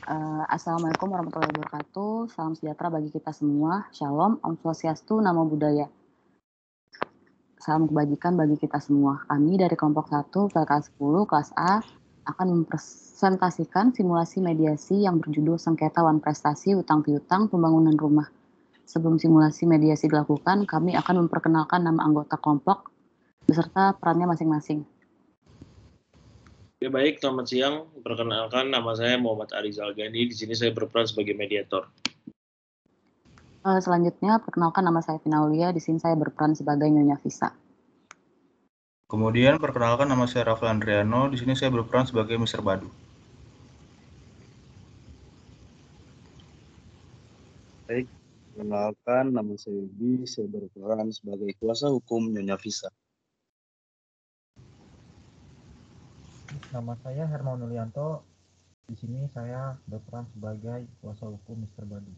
Assalamualaikum warahmatullahi wabarakatuh. Salam sejahtera bagi kita semua. Shalom, Om Swastiastu, Namo Buddhaya. Salam kebajikan bagi kita semua. Kami dari kelompok 1 PLK 10 kelas A akan mempresentasikan simulasi mediasi yang berjudul Sengketa Wan Prestasi Utang Piutang Pembangunan Rumah. Sebelum simulasi mediasi dilakukan, kami akan memperkenalkan nama anggota kelompok beserta perannya masing-masing. Ya baik, selamat siang. Perkenalkan, nama saya Muhammad Arizal Gani. Di sini saya berperan sebagai mediator. Selanjutnya, perkenalkan nama saya Finaulia. Di sini saya berperan sebagai Nyonya Visa. Kemudian perkenalkan nama saya Rafael Andriano. Di sini saya berperan sebagai Mr. Badu. Baik, perkenalkan nama saya Wibi. Saya berperan sebagai kuasa hukum Nyonya Visa. Nama saya Hermawan Yulianto. Di sini saya berperan sebagai kuasa hukum Mr. Badu.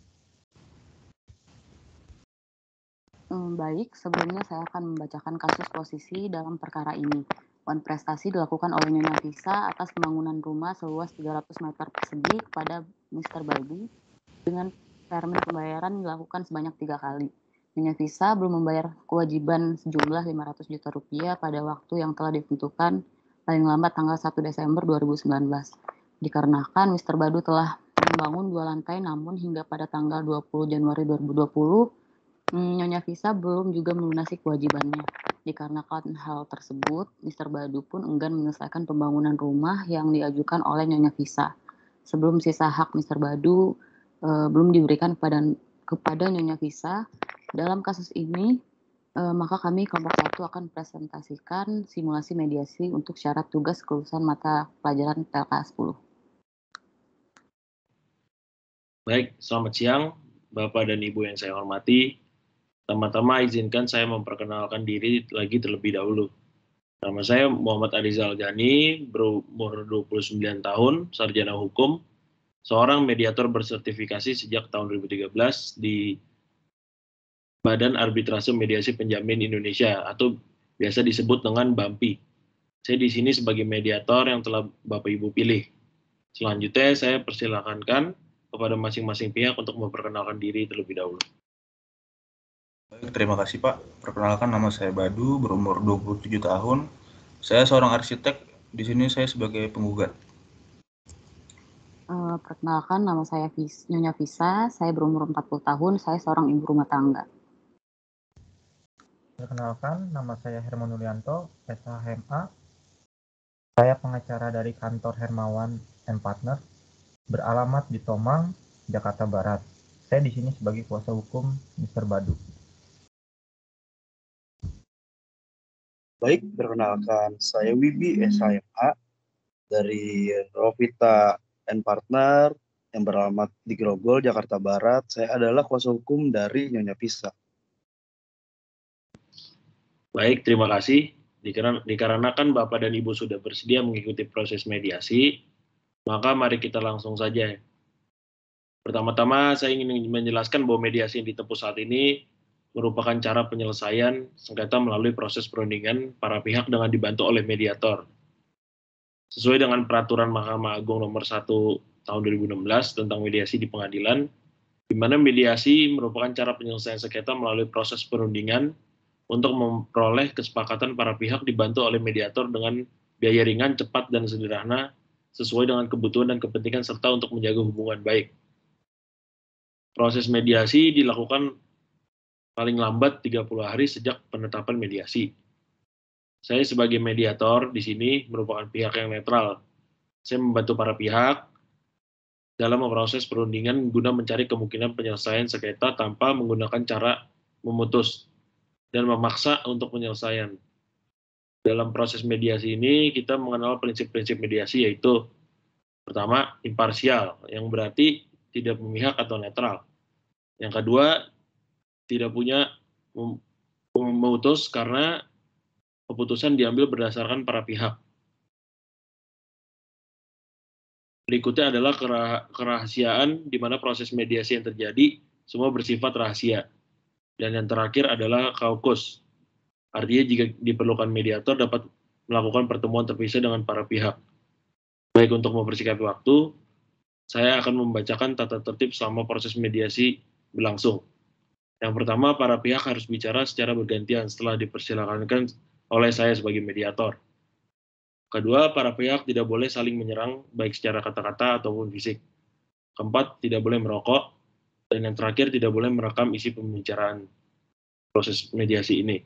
Baik, sebelumnya saya akan membacakan kasus posisi dalam perkara ini. Wan prestasi dilakukan oleh Nyonya Visa atas pembangunan rumah seluas 300 meter persegi kepada Mr. Badu dengan termin pembayaran dilakukan sebanyak 3 kali. Nyonya Visa belum membayar kewajiban sejumlah 500 juta rupiah pada waktu yang telah ditentukan paling lambat tanggal 1 Desember 2019. Dikarenakan Mr. Badu telah membangun 2 lantai namun hingga pada tanggal 20 Januari 2020 Nyonya Visa belum juga melunasi kewajibannya. Dikarenakan hal tersebut, Mr. Badu pun enggan menyelesaikan pembangunan rumah yang diajukan oleh Nyonya Visa. Sebelum sisa hak Mr. Badu belum diberikan kepada Nyonya Visa, dalam kasus ini maka kami kelompok 1 akan presentasikan simulasi mediasi untuk syarat tugas kelulusan mata pelajaran PLK 10. Baik, selamat siang Bapak dan Ibu yang saya hormati. Pertama-tama izinkan saya memperkenalkan diri lagi terlebih dahulu. Nama saya Muhammad Arizal Gani, berumur 29 tahun, sarjana hukum, seorang mediator bersertifikasi sejak tahun 2013 di Badan Arbitrase Mediasi Penjamin Indonesia atau biasa disebut dengan BAMPI. Saya di sini sebagai mediator yang telah Bapak Ibu pilih. Selanjutnya saya persilakan kepada masing-masing pihak untuk memperkenalkan diri terlebih dahulu. Baik, terima kasih Pak. Perkenalkan nama saya Badu, berumur 27 tahun. Saya seorang arsitek. Di sini saya sebagai penggugat. Perkenalkan nama saya Nyonya Visa, saya berumur 40 tahun, saya seorang ibu rumah tangga. Perkenalkan, nama saya Hermawan Yulianto, SHMA. Saya pengacara dari kantor Hermawan & Partners, beralamat di Tomang, Jakarta Barat. Saya di sini sebagai kuasa hukum Mr. Badu. Baik, perkenalkan saya Wibi SHMA dari Rovita & Partner yang beralamat di Grogol, Jakarta Barat. Saya adalah kuasa hukum dari Nyonya Visa. Baik, terima kasih. Dikarenakan Bapak dan Ibu sudah bersedia mengikuti proses mediasi, maka mari kita langsung saja. Pertama-tama saya ingin menjelaskan bahwa mediasi yang ditempuh saat ini merupakan cara penyelesaian sengketa melalui proses perundingan para pihak dengan dibantu oleh mediator. Sesuai dengan peraturan Mahkamah Agung nomor 1 tahun 2016 tentang mediasi di pengadilan, di mana mediasi merupakan cara penyelesaian sengketa melalui proses perundingan untuk memperoleh kesepakatan para pihak dibantu oleh mediator dengan biaya ringan, cepat, dan sederhana sesuai dengan kebutuhan dan kepentingan serta untuk menjaga hubungan baik. Proses mediasi dilakukan paling lambat 30 hari sejak penetapan mediasi. Saya sebagai mediator di sini merupakan pihak yang netral. Saya membantu para pihak dalam memproses perundingan guna mencari kemungkinan penyelesaian sengketa tanpa menggunakan cara memutus dan memaksa untuk penyelesaian. Dalam proses mediasi ini, kita mengenal prinsip-prinsip mediasi yaitu pertama, imparsial, yang berarti tidak memihak atau netral. Yang kedua, tidak punya memutus karena keputusan diambil berdasarkan para pihak. Berikutnya adalah kerahasiaan, di mana proses mediasi yang terjadi semua bersifat rahasia. Dan yang terakhir adalah kaukus. Artinya jika diperlukan mediator dapat melakukan pertemuan terpisah dengan para pihak. Baik untuk mempersingkat waktu, Saya akan membacakan tata tertib selama proses mediasi berlangsung. Yang pertama, para pihak harus bicara secara bergantian setelah dipersilakan oleh saya sebagai mediator. Kedua, para pihak tidak boleh saling menyerang baik secara kata-kata ataupun fisik. Keempat, tidak boleh merokok. Dan yang terakhir, tidak boleh merekam isi pembicaraan proses mediasi ini.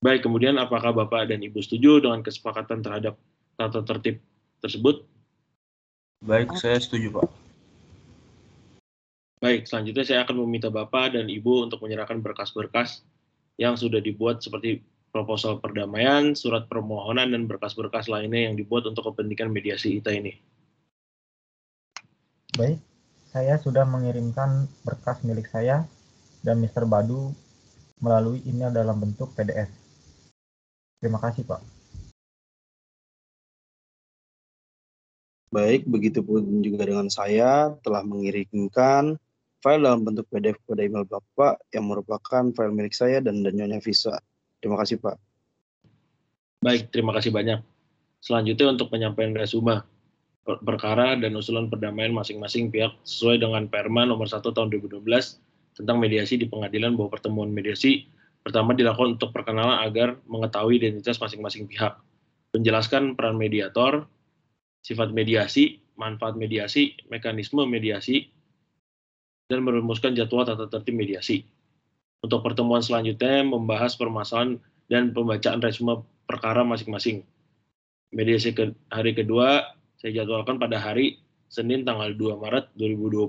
Baik, kemudian apakah Bapak dan Ibu setuju dengan kesepakatan terhadap tata tertib tersebut? Baik, saya setuju, Pak. Baik, selanjutnya saya akan meminta Bapak dan Ibu untuk menyerahkan berkas-berkas yang sudah dibuat seperti proposal perdamaian, surat permohonan, dan berkas-berkas lainnya yang dibuat untuk kepentingan mediasi kita ini. Baik, saya sudah mengirimkan berkas milik saya dan Mr. Badu melalui email dalam bentuk PDF. Terima kasih, Pak. Baik, begitupun juga dengan saya telah mengirimkan file dalam bentuk PDF pada email Bapak yang merupakan file milik saya dan Nyonya Visa. Terima kasih, Pak. Baik, terima kasih banyak. Selanjutnya untuk penyampaian resume perkara dan usulan perdamaian masing-masing pihak sesuai dengan Perma nomor 1 tahun 2012 tentang mediasi di pengadilan bahwa pertemuan mediasi pertama dilakukan untuk perkenalan agar mengetahui identitas masing-masing pihak, menjelaskan peran mediator, sifat mediasi, manfaat mediasi, mekanisme mediasi, dan merumuskan jadwal tata tertib mediasi. Untuk pertemuan selanjutnya membahas permasalahan dan pembacaan resume perkara masing-masing. Mediasi hari kedua saya jadwalkan pada hari Senin tanggal 2 Maret 2020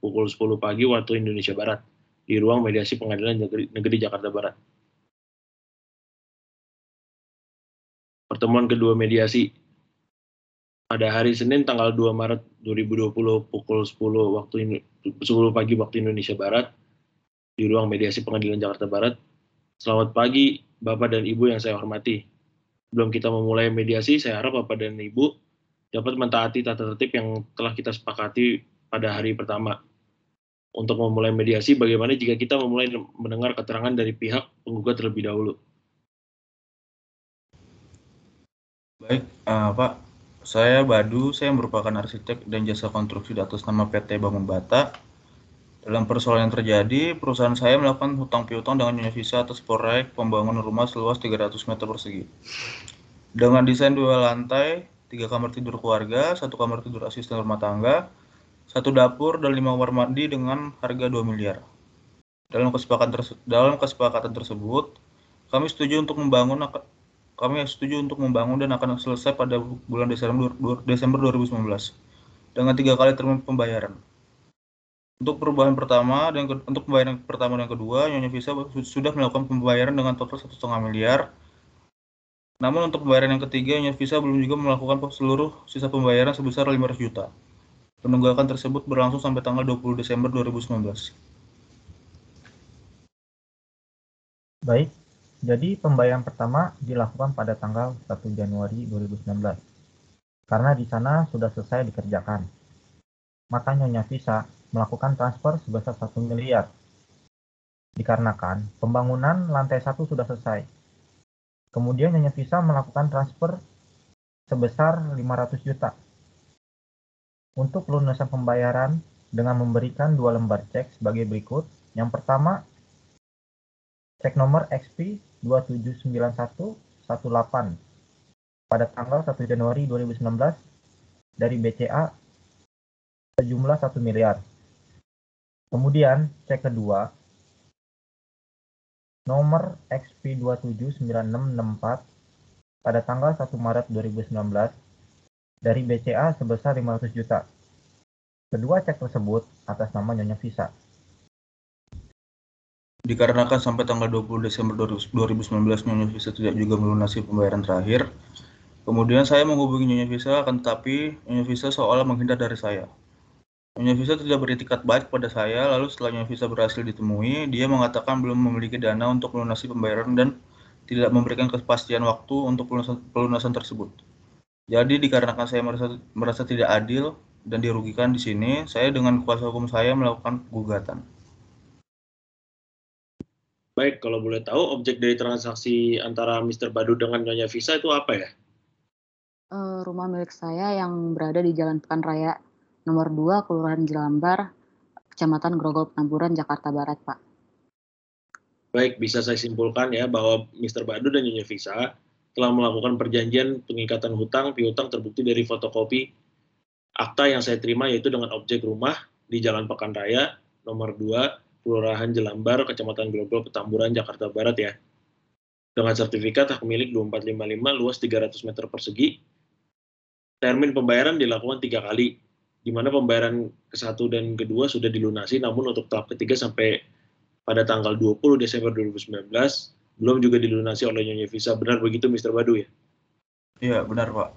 pukul 10 pagi waktu Indonesia Barat di ruang mediasi Pengadilan Negeri Jakarta Barat. Pertemuan kedua mediasi pada hari Senin tanggal 2 Maret 2020 pukul 10 pagi waktu Indonesia Barat di ruang mediasi Pengadilan Jakarta Barat. Selamat pagi Bapak dan Ibu yang saya hormati. Sebelum kita memulai mediasi, saya harap Bapak dan Ibu dapat mentaati tata tertib yang telah kita sepakati pada hari pertama. Untuk memulai mediasi, bagaimana jika kita memulai mendengar keterangan dari pihak penggugat terlebih dahulu? Baik, Pak. Saya Badu, saya merupakan arsitek dan jasa konstruksi atas nama PT Bangun Bata. Dalam persoalan yang terjadi, perusahaan saya melakukan hutang piutang dengan Nyonya Visa atas proyek pembangunan rumah seluas 300 meter persegi. Dengan desain 2 lantai, 3 kamar tidur keluarga, 1 kamar tidur asisten rumah tangga, 1 dapur, dan 5 kamar mandi dengan harga 2 miliar. Dalam kesepakatan tersebut, kami setuju untuk membangun dan akan selesai pada bulan Desember 2019 dengan 3 kali term pembayaran. Untuk pembayaran pertama dan kedua, Nyonya Visa sudah melakukan pembayaran dengan total 1,5 miliar. Namun untuk pembayaran yang ketiga, Nyonya Visa belum juga melakukan seluruh sisa pembayaran sebesar 500 juta. Penunggakan tersebut berlangsung sampai tanggal 20 Desember 2019. Baik, jadi pembayaran pertama dilakukan pada tanggal 1 Januari 2019. Karena di sana sudah selesai dikerjakan. Maka Nyonya Visa melakukan transfer sebesar 1 miliar. Dikarenakan pembangunan lantai 1 sudah selesai. Kemudian Nyonya Visa melakukan transfer sebesar 500 juta. Untuk pelunasan pembayaran dengan memberikan 2 lembar cek sebagai berikut. Yang pertama, cek nomor XP 279118 pada tanggal 1 Januari 2019 dari BCA sejumlah 1 miliar. Kemudian cek kedua nomor XP 279664 pada tanggal 1 Maret 2019 dari BCA sebesar 500 juta. Kedua cek tersebut atas nama Nyonya Visa. Dikarenakan sampai tanggal 20 Desember 2019 Nyonya Visa tidak juga melunasi pembayaran terakhir, kemudian saya menghubungi Nyonya Visa, akan tetapi Nyonya Visa seolah menghindar dari saya. Nyonya Visa tidak beritikat baik pada saya, lalu setelah Nyonya Visa berhasil ditemui, dia mengatakan belum memiliki dana untuk melunasi pembayaran dan tidak memberikan kepastian waktu untuk pelunasan tersebut. Jadi dikarenakan saya merasa tidak adil dan dirugikan di sini, saya dengan kuasa hukum saya melakukan gugatan. Baik, kalau boleh tahu objek dari transaksi antara Mr. Badu dengan Nyonya Visa itu apa ya? Rumah milik saya yang berada di Jalan Pekan Raya Nomor 2, Kelurahan Jelambar, Kecamatan Grogol Petamburan, Jakarta Barat, Pak. Baik, bisa saya simpulkan ya bahwa Mr. Badu dan Nyonya Visa telah melakukan perjanjian pengikatan hutang piutang terbukti dari fotokopi akta yang saya terima, yaitu dengan objek rumah di Jalan Pekan Raya, nomor 2, Kelurahan Jelambar, Kecamatan Grogol Petamburan, Jakarta Barat ya. Dengan sertifikat hak milik 2455 luas 300 meter persegi. Termin pembayaran dilakukan 3 kali, di mana pembayaran ke-1 dan ke-2 sudah dilunasi, namun untuk tahap ketiga sampai pada tanggal 20 Desember 2019 belum juga dilunasi oleh Nyonya Visa. Benar begitu, Mr. Badu ya? Iya, benar, Pak.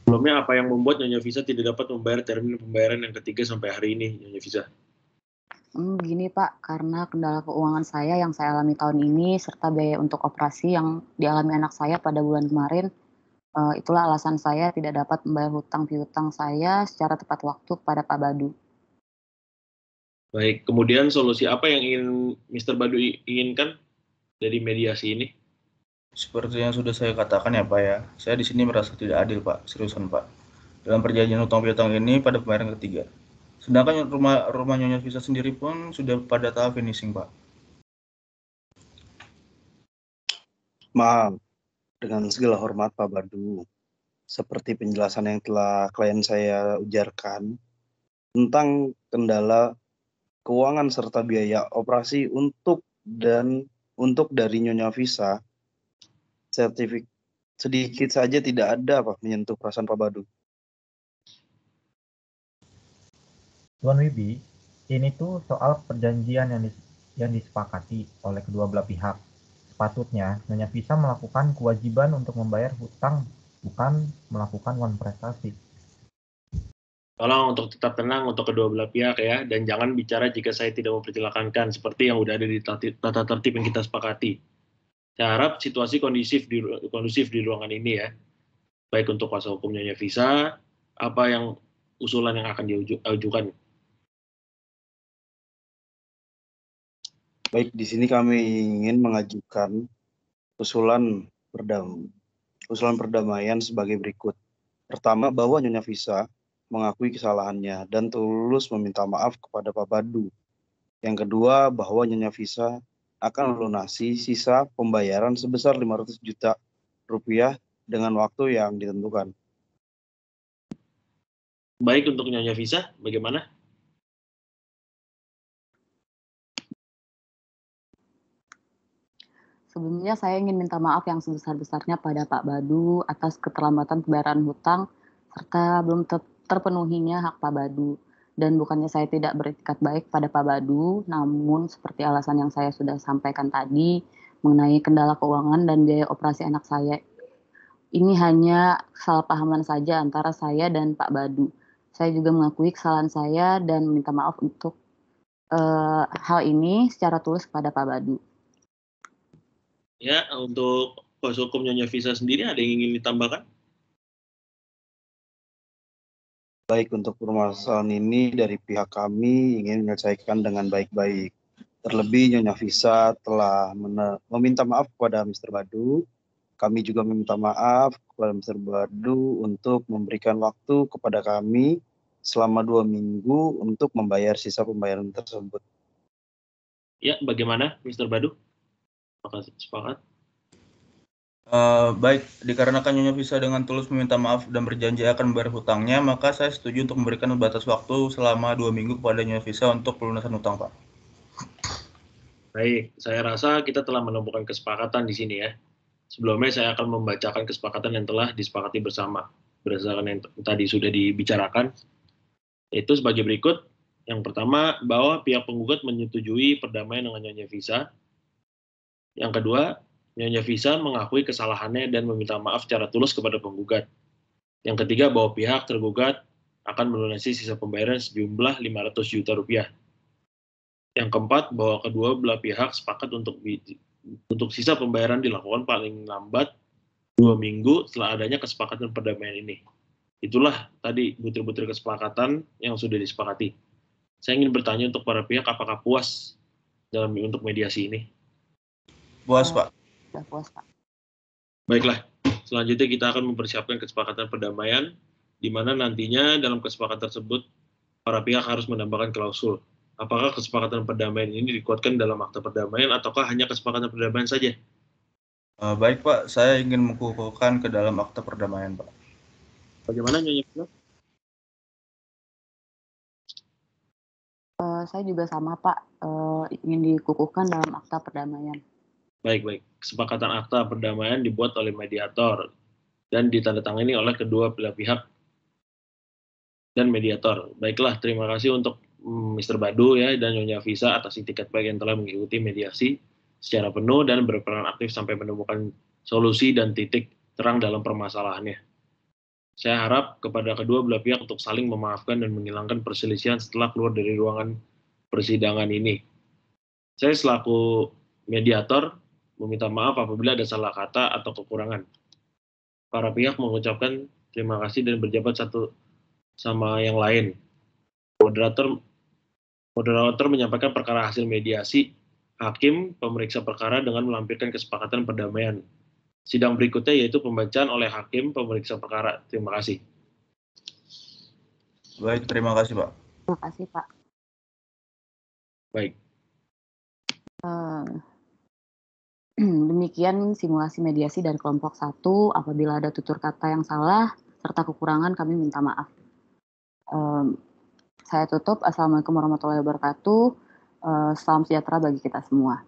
Sebelumnya apa yang membuat Nyonya Visa tidak dapat membayar termin pembayaran yang ketiga sampai hari ini, Nyonya Visa? Gini Pak, karena kendala keuangan saya yang saya alami tahun ini, serta biaya untuk operasi yang dialami anak saya pada bulan kemarin, itulah alasan saya tidak dapat membayar hutang piutang saya secara tepat waktu kepada Pak Badu. Baik, kemudian solusi apa yang ingin Mr. Badu inginkan dari mediasi ini? Seperti yang sudah saya katakan ya Pak ya, saya di sini merasa tidak adil Pak, seriusan Pak. Dalam perjanjian hutang piutang ini pada pembayaran ketiga. Sedangkan rumah Nyonya Visa sendiri pun sudah pada tahap finishing Pak. Maaf, dengan segala hormat Pak Badu, seperti penjelasan yang telah klien saya ujarkan tentang kendala keuangan serta biaya operasi untuk dari Nyonya Visa, sertifikat sedikit saja tidak ada Pak menyentuh perasaan Pak Badu. Tuan Wibi, ini tuh soal perjanjian yang disepakati oleh kedua belah pihak. Sepatutnya Nyonya Visa melakukan kewajiban untuk membayar hutang, bukan melakukan one prestasi. Tolong untuk tetap tenang untuk kedua belah pihak ya, dan jangan bicara jika saya tidak mempersilahkan seperti yang udah ada di tata tertib yang kita sepakati. Saya harap situasi kondusif di ruangan ini ya, baik untuk kuasa hukum Nyonya Visa, apa yang usulan yang akan diajukan. Baik, di sini kami ingin mengajukan usulan perdamaian sebagai berikut. Pertama, bahwa Nyonya Visa mengakui kesalahannya dan tulus meminta maaf kepada Pak Badu. Yang kedua, bahwa Nyonya Visa akan melunasi sisa pembayaran sebesar 500 juta rupiah dengan waktu yang ditentukan. Baik untuk Nyonya Visa, bagaimana? Sebelumnya saya ingin minta maaf yang sebesar-besarnya pada Pak Badu atas keterlambatan pembayaran hutang serta belum terpenuhinya hak Pak Badu. Dan bukannya saya tidak beretikat baik pada Pak Badu, namun seperti alasan yang saya sudah sampaikan tadi mengenai kendala keuangan dan biaya operasi anak saya, ini hanya kesalahpahaman saja antara saya dan Pak Badu. Saya juga mengakui kesalahan saya dan minta maaf untuk hal ini secara tulus kepada Pak Badu. Ya, untuk kuasa hukum Nyonya Visa sendiri ada yang ingin ditambahkan? Baik, untuk permasalahan ini dari pihak kami ingin menyelesaikan dengan baik-baik. Terlebih Nyonya Visa telah meminta maaf kepada Mr. Badu. Kami juga meminta maaf kepada Mr. Badu untuk memberikan waktu kepada kami selama 2 minggu untuk membayar sisa pembayaran tersebut. Ya, bagaimana Mr. Badu? Apakah sepakat? Baik, dikarenakan Nyonya Visa dengan tulus meminta maaf dan berjanji akan membayar hutangnya, maka saya setuju untuk memberikan batas waktu selama 2 minggu kepada Nyonya Visa untuk pelunasan hutang, Pak. Baik, saya rasa kita telah menemukan kesepakatan di sini ya. Sebelumnya saya akan membacakan kesepakatan yang telah disepakati bersama berdasarkan yang tadi sudah dibicarakan. Itu sebagai berikut. Yang pertama, bahwa pihak penggugat menyetujui perdamaian dengan Nyonya Visa. Yang kedua, Nyonya Visa mengakui kesalahannya dan meminta maaf secara tulus kepada penggugat. Yang ketiga, bahwa pihak tergugat akan melunasi sisa pembayaran sejumlah 500 juta rupiah. Yang keempat, bahwa kedua belah pihak sepakat untuk sisa pembayaran dilakukan paling lambat 2 minggu setelah adanya kesepakatan perdamaian ini. Itulah tadi butir-butir kesepakatan yang sudah disepakati. Saya ingin bertanya untuk para pihak, apakah puas untuk mediasi ini? Puas, Pak. Sudah puas, Pak. Baiklah, selanjutnya kita akan mempersiapkan kesepakatan perdamaian di mana nantinya dalam kesepakatan tersebut para pihak harus menambahkan klausul. Apakah kesepakatan perdamaian ini dikuatkan dalam akta perdamaian ataukah hanya kesepakatan perdamaian saja? Baik Pak, saya ingin mengukuhkan ke dalam akta perdamaian Pak. Bagaimana Nyonya Fisa? Saya juga sama Pak, ingin dikukuhkan dalam akta perdamaian. Baik. Kesepakatan akta perdamaian dibuat oleh mediator dan ditandatangani oleh kedua belah pihak dan mediator. Baiklah, terima kasih untuk Mr. Badu ya dan Nyonya Fisa atas itikat baik yang telah mengikuti mediasi secara penuh dan berperan aktif sampai menemukan solusi dan titik terang dalam permasalahannya. Saya harap kepada kedua belah pihak untuk saling memaafkan dan menghilangkan perselisihan setelah keluar dari ruangan persidangan ini. Saya selaku mediator meminta maaf apabila ada salah kata atau kekurangan. Para pihak mengucapkan terima kasih dan berjabat satu sama yang lain. Moderator menyampaikan perkara hasil mediasi hakim pemeriksa perkara dengan melampirkan kesepakatan perdamaian. Sidang berikutnya yaitu pembacaan oleh hakim pemeriksa perkara. Terima kasih. Baik, terima kasih Pak. Terima kasih Pak. Baik. Demikian simulasi mediasi dari kelompok 1. Apabila ada tutur kata yang salah serta kekurangan, kami minta maaf. Saya tutup. Assalamualaikum warahmatullahi wabarakatuh. Salam sejahtera bagi kita semua.